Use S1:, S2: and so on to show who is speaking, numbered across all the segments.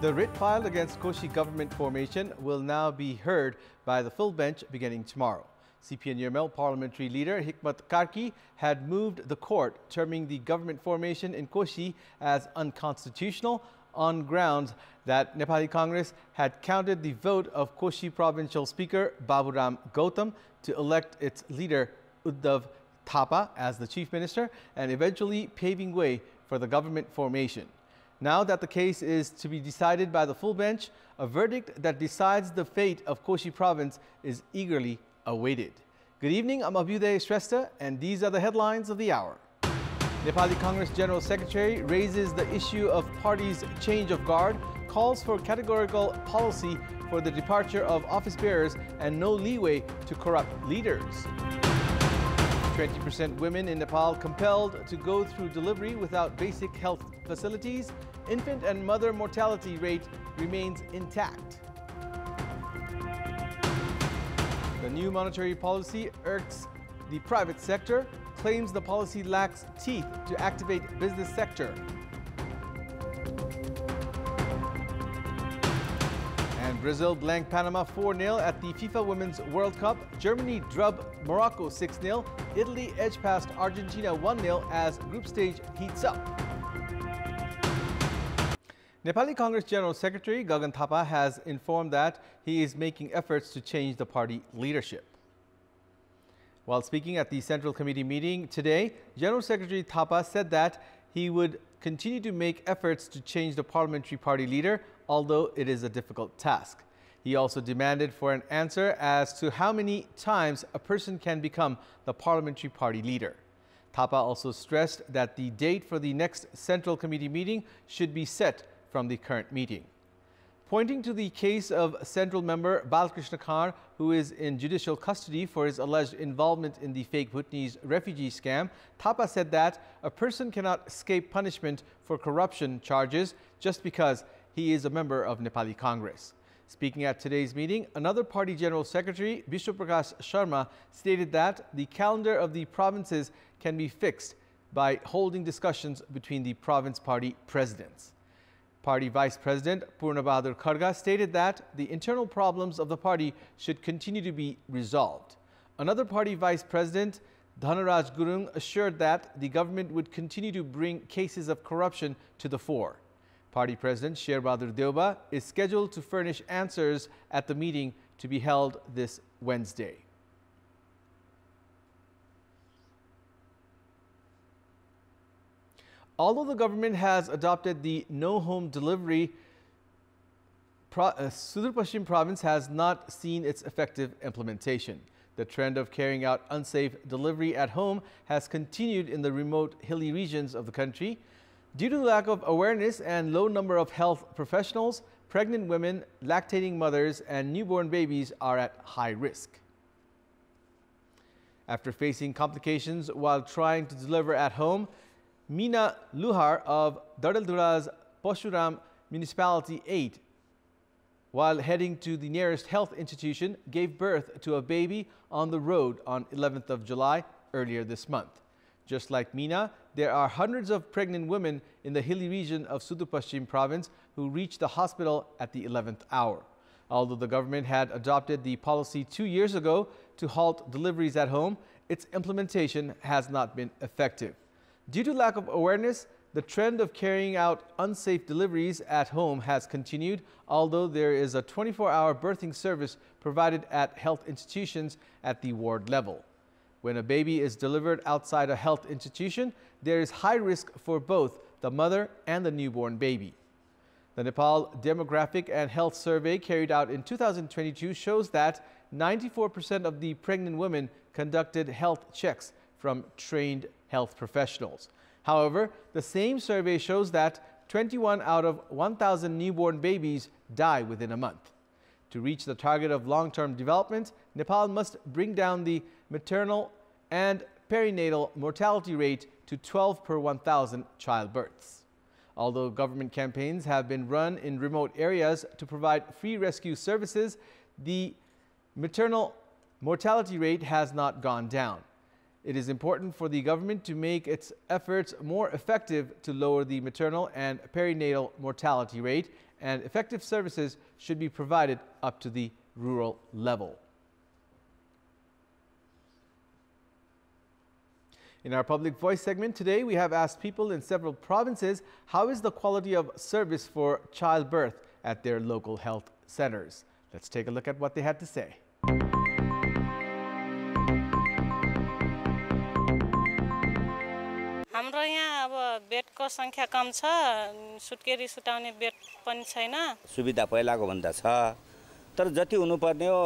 S1: The writ filed against Koshi government formation will now be heard by the full bench beginning tomorrow. CPN Yermel parliamentary leader Hikmat Karki had moved the court, terming the government formation in Koshi as unconstitutional on grounds that Nepali Congress had counted the vote of Koshi provincial speaker Baburam Gautam to elect its leader Uddhav Thapa as the chief minister and eventually paving way for the government formation. Now that the case is to be decided by the full bench, a verdict that decides the fate of Koshi province is eagerly awaited. Good evening, I'm Abhyuday Shrestha, and these are the headlines of the hour. Nepali Congress General Secretary raises the issue of party's change of guard, calls for categorical policy for the departure of office bearers and no leeway to corrupt leaders. 20% women in Nepal compelled to go through delivery without basic health facilities. Infant and mother mortality rate remains intact. The new monetary policy irks the private sector, claims the policy lacks teeth to activate business sector. And Brazil blanked Panama 4-0 at the FIFA Women's World Cup. Germany drubbed Morocco 6-0. Italy edged past Argentina 1-0 as group stage heats up. Nepali Congress General Secretary Gagan Thapa has informed that he is making efforts to change the party leadership. While speaking at the Central Committee meeting today, General Secretary Thapa said that he would continue to make efforts to change the parliamentary party leader, although it is a difficult task. He also demanded for an answer as to how many times a person can become the parliamentary party leader. Thapa also stressed that the date for the next Central Committee meeting should be set from the current meeting. Pointing to the case of Central member Balkrishna Khan, who is in judicial custody for his alleged involvement in the fake Bhutanese refugee scam, Thapa said that a person cannot escape punishment for corruption charges just because he is a member of Nepali Congress. Speaking at today's meeting, another party general secretary, Vishwaprakash Sharma, stated that the calendar of the provinces can be fixed by holding discussions between the province party presidents. Party Vice President Purna Bahadur Kharga stated that the internal problems of the party should continue to be resolved. Another party Vice President, Dhanaraj Gurung, assured that the government would continue to bring cases of corruption to the fore. Party President Sher Bahadur Deuba is scheduled to furnish answers at the meeting to be held this Wednesday. Although the government has adopted the no home delivery, Sudur Pashchim province has not seen its effective implementation. The trend of carrying out unsafe delivery at home has continued in the remote hilly regions of the country. Due to lack of awareness and low number of health professionals, pregnant women, lactating mothers and newborn babies are at high risk. After facing complications while trying to deliver at home, Meena Luhar of Dadaldura's Poshuram Municipality 8, while heading to the nearest health institution, gave birth to a baby on the road on 11th of July earlier this month. Just like Meena, there are hundreds of pregnant women in the hilly region of Sudur Pashchim province who reach the hospital at the 11th hour. Although the government had adopted the policy 2 years ago to halt deliveries at home, its implementation has not been effective. Due to lack of awareness, the trend of carrying out unsafe deliveries at home has continued, although there is a 24-hour birthing service provided at health institutions at the ward level. When a baby is delivered outside a health institution, there is high risk for both the mother and the newborn baby. The Nepal Demographic and Health Survey carried out in 2022 shows that 94% of the pregnant women conducted health checks from trained health professionals. However, the same survey shows that 21 out of 1,000 newborn babies die within a month. To reach the target of long-term development, Nepal must bring down the maternal and perinatal mortality rate to 12 per 1,000 childbirths. Although government campaigns have been run in remote areas to provide free rescue services, the maternal mortality rate has not gone down. It is important for the government to make its efforts more effective to lower the maternal and perinatal mortality rate and effective services should be provided up to the rural level. In our Public Voice segment today, we have asked people in several provinces how is the quality of service for childbirth at their local health centers. Let's take a look at what they had to say.
S2: हाम्रो यहाँ अब बेडको संख्या कम छ सुत्केरी सुताउने bed पनि छैन
S3: सुविधा पहिलाको भन्दा छ तर जति हुनुपर्ने हो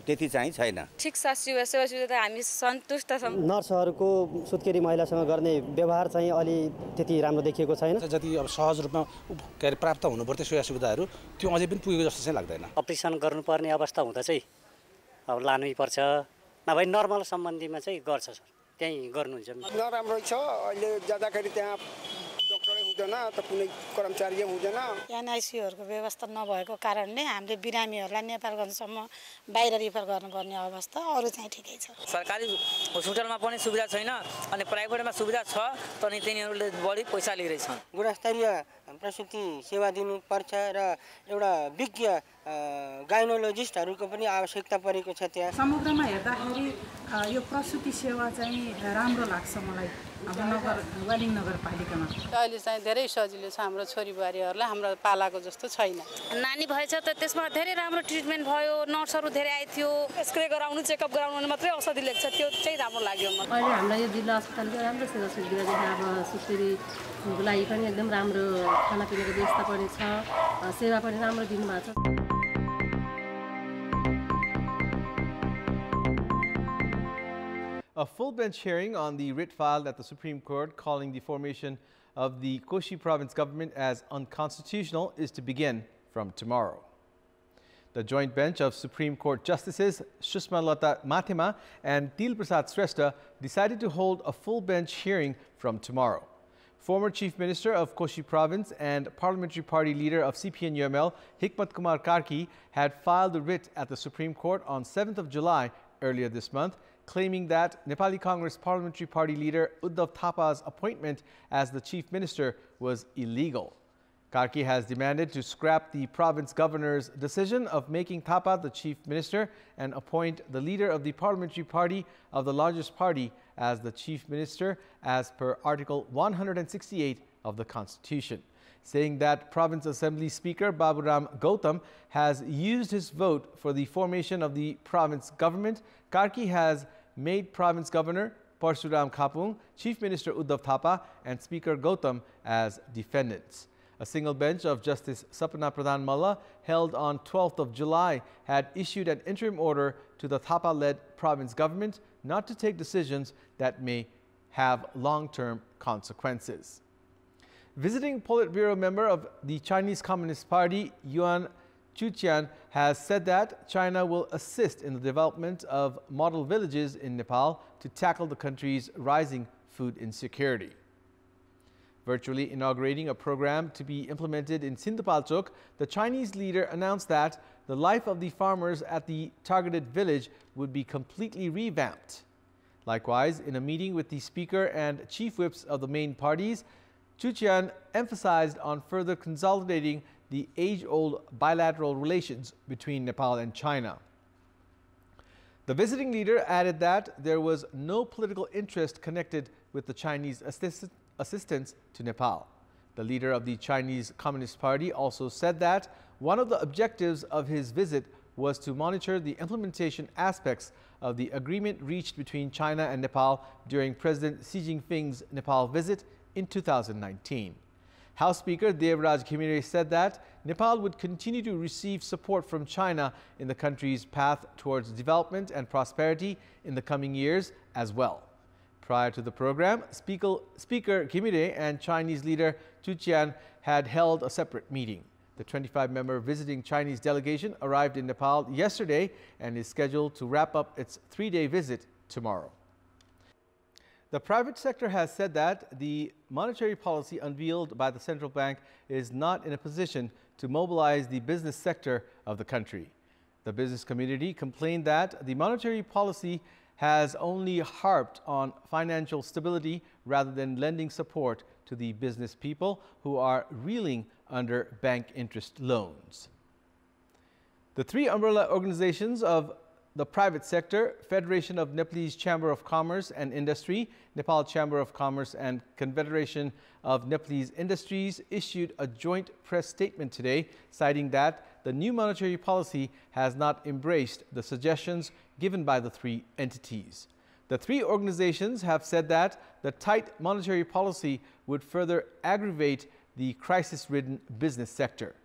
S3: त्यति चाहिँ छैन
S4: ठीक सेवा सुविधा हामी सन्तुष्ट छौं
S5: नर्सहरुको सुत्केरी महिलासँग गर्ने व्यवहार चाहिँ अलि त्यति राम्रो देखिएको छैन
S6: जति अब सहज रूपमा प्राप्त हुनुपर्ने सेवा सुविधाहरू त्यो अझै पनि पुगेको जस्तो चाहिँ लाग्दैन
S7: अपरेसन गर्नुपर्ने अवस्था हुँदा चाहिँ अब लानै पर्छ नभए नर्मल सम्बन्धीमा चाहिँ गर्छ सर त्यही गर्नुहुन्छ
S8: नराम्रो छ अहिले जाँदाखेरि त्यहाँ डाक्टरै हुँदैन त कुनै कर्मचारी हुँदैन
S2: एनआईसीहरुको व्यवस्था नभएको कारणले हामीले बिरामीहरुलाई नेपालगञ्जसम्म बाहिर रिफर गर्नुपर्ने अवस्था अरु चाहिँ ठिकै छ
S9: सरकारी हस्पिटलमा पनि सुविधा छैन अनि प्राइभेटमा सुविधा छ तनी तिनीहरुले बढी पैसा लिइरहेछन्
S10: गुणस्तरीय प्रसूति सेवा दिनुपर्छ र एउटा विज्ञ गाइनोलोजिस्टहरुको पनि आवश्यकता परेको छ त्यहाँ
S11: समग्रमा हेर्दाखेरि यो प्रसूति सेवा चाहिँ राम्रो लाग्छ मलाई अब नगर वालिङ नगरपालिकामा
S2: अहिले चाहिँ धेरै सजिलो छ हाम्रो छोरीबुहारीहरुलाई हाम्रो पालाको जस्तो छैन
S4: नानी भएछ त त्यसमा धेरै राम्रो ट्रिटमेन्ट भयो नर्सहरु धेरै आइथ्यो
S2: स्क्रे गराउनु चेकअप गराउनु मात्रै औषधि लेख्छ त्यो चाहिँ राम्रो लाग्यो मलाई
S11: अहिले हाम्रो यो जिल्ला अस्पतालको राम्रो सेवा सुविधा छ अब सुत्केरीको लागि पनि एकदम राम्रो खानापिनाको व्यवस्था पनि छ सेवा पनि राम्रो दिनुभएको छ
S1: A full bench hearing on the writ filed at the Supreme Court calling the formation of the Koshi province government as unconstitutional is to begin from tomorrow. The joint bench of Supreme Court Justices Sushma Lata Mathema and Til Prasad Shrestha decided to hold a full bench hearing from tomorrow. Former Chief Minister of Koshi province and Parliamentary Party leader of CPN-UML, Hikmat Kumar Karki, had filed the writ at the Supreme Court on 7th of July earlier this month, claiming that Nepali Congress Parliamentary Party leader Uddhav Thapa's appointment as the Chief Minister was illegal. Karki has demanded to scrap the province governor's decision of making Thapa the Chief Minister and appoint the leader of the Parliamentary Party of the largest party as the Chief Minister as per Article 168 of the Constitution, saying that Province Assembly Speaker Baburam Gautam has used his vote for the formation of the province government. Karki has made Province Governor Parshuram Khapung, Chief Minister Uddhav Thapa and Speaker Gautam as defendants. A single bench of Justice Sapna Pradhan Malla held on 12th of July had issued an interim order to the Thapa-led province government not to take decisions that may have long-term consequences. Visiting Politburo member of the Chinese Communist Party, Yuan Chuqian, has said that China will assist in the development of model villages in Nepal to tackle the country's rising food insecurity. Virtually inaugurating a program to be implemented in Sindhupalchok, the Chinese leader announced that the life of the farmers at the targeted village would be completely revamped. Likewise, in a meeting with the speaker and chief whips of the main parties, Chuqian emphasized on further consolidating the age-old bilateral relations between Nepal and China. The visiting leader added that there was no political interest connected with the Chinese assistance to Nepal. The leader of the Chinese Communist Party also said that one of the objectives of his visit was to monitor the implementation aspects of the agreement reached between China and Nepal during President Xi Jinping's Nepal visit in 2019. House Speaker Devraj Khimire said that Nepal would continue to receive support from China in the country's path towards development and prosperity in the coming years as well. Prior to the program, Speaker Khimire and Chinese leader Chuqian had held a separate meeting. The 25-member visiting Chinese delegation arrived in Nepal yesterday and is scheduled to wrap up its 3-day visit tomorrow. The private sector has said that the monetary policy unveiled by the central bank is not in a position to mobilize the business sector of the country. The business community complained that the monetary policy has only harped on financial stability rather than lending support to the business people who are reeling under bank interest loans. The three umbrella organizations of the private sector, Federation of Nepalese Chamber of Commerce and Industry, Nepal Chamber of Commerce and Confederation of Nepalese Industries issued a joint press statement today, citing that the new monetary policy has not embraced the suggestions given by the three entities. The three organizations have said that the tight monetary policy would further aggravate the crisis-ridden business sector.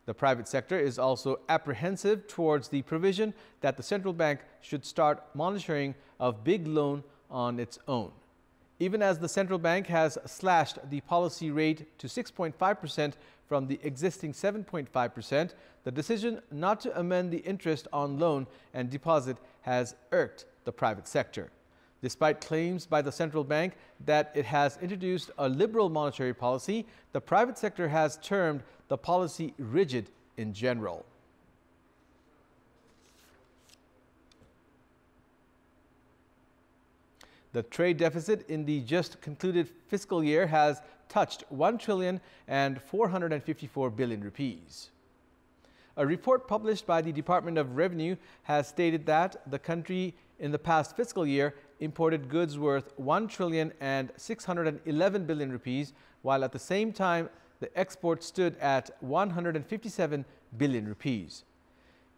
S1: The private sector is also apprehensive towards the provision that the central bank should start monitoring of big loan on its own. Even as the central bank has slashed the policy rate to 6.5% from the existing 7.5%, the decision not to amend the interest on loan and deposit has irked the private sector. Despite claims by the central bank that it has introduced a liberal monetary policy, the private sector has termed the policy rigid in general. The trade deficit in the just concluded fiscal year has touched 1,454 billion rupees. A report published by the Department of Revenue has stated that the country in the past fiscal year imported goods worth 1,611 billion rupees, while at the same time the export stood at 157 billion rupees.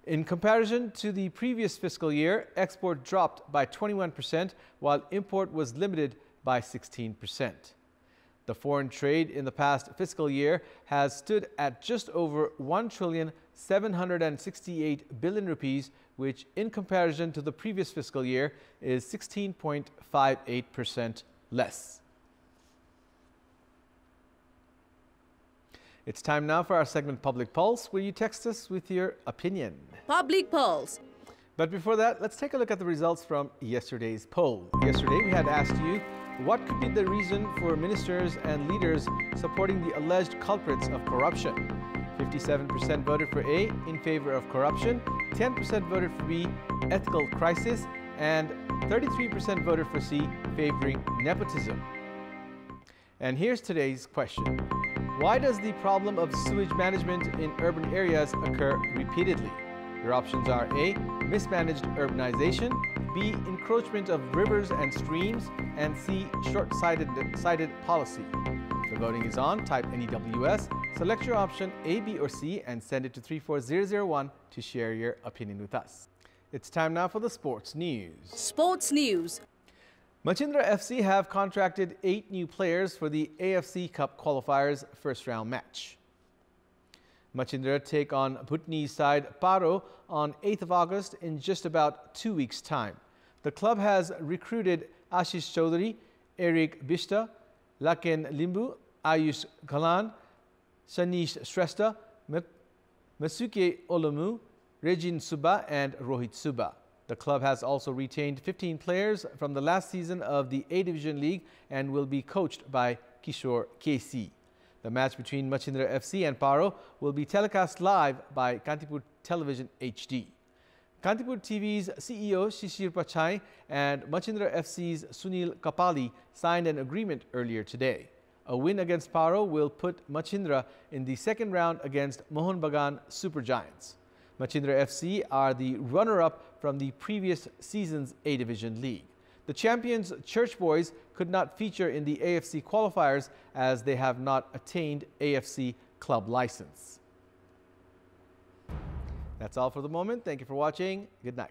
S1: In comparison to the previous fiscal year, export dropped by 21%, while import was limited by 16%. The foreign trade in the past fiscal year has stood at just over 1,768 billion rupees, which in comparison to the previous fiscal year is 16.58% less. It's time now for our segment Public Pulse, where you text us with your opinion.
S12: Public Pulse.
S1: But before that, let's take a look at the results from yesterday's poll. Yesterday, we had asked you what could be the reason for ministers and leaders supporting the alleged culprits of corruption. 57% voted for A, in favor of corruption, 10% voted for B, ethical crisis, and 33% voted for C, favoring nepotism. And here's today's question. Why does the problem of sewage management in urban areas occur repeatedly? Your options are A, mismanaged urbanization, B, encroachment of rivers and streams, and C, short-sighted policy. The voting is on. Type NEWS, select your option A, B, or C, and send it to 34001 to share your opinion with us. It's time now for the sports news.
S12: Sports news.
S1: Machindra FC have contracted 8 new players for the AFC Cup qualifiers first round match. Machindra take on Bhutni's side Paro on 8th of August in just about 2 weeks' time. The club has recruited Ashish Chaudhary, Eric Bishta, Laken Limbu, Ayush Galan, Shanish Shrestha, Masuke Olamu, Regin Suba, and Rohit Suba. The club has also retained 15 players from the last season of the A-Division League and will be coached by Kishore KC. The match between Machindra FC and Paro will be telecast live by Kantipur Television HD. Kantipur TV's CEO Shishir Pachai and Machindra FC's Sunil Kapali signed an agreement earlier today. A win against Paro will put Machindra in the second round against Mohun Bagan Super Giants. Machindra FC are the runner-up from the previous season's A-Division League. The champions Church Boys could not feature in the AFC qualifiers as they have not attained AFC club license. That's all for the moment. Thank you for watching. Good night.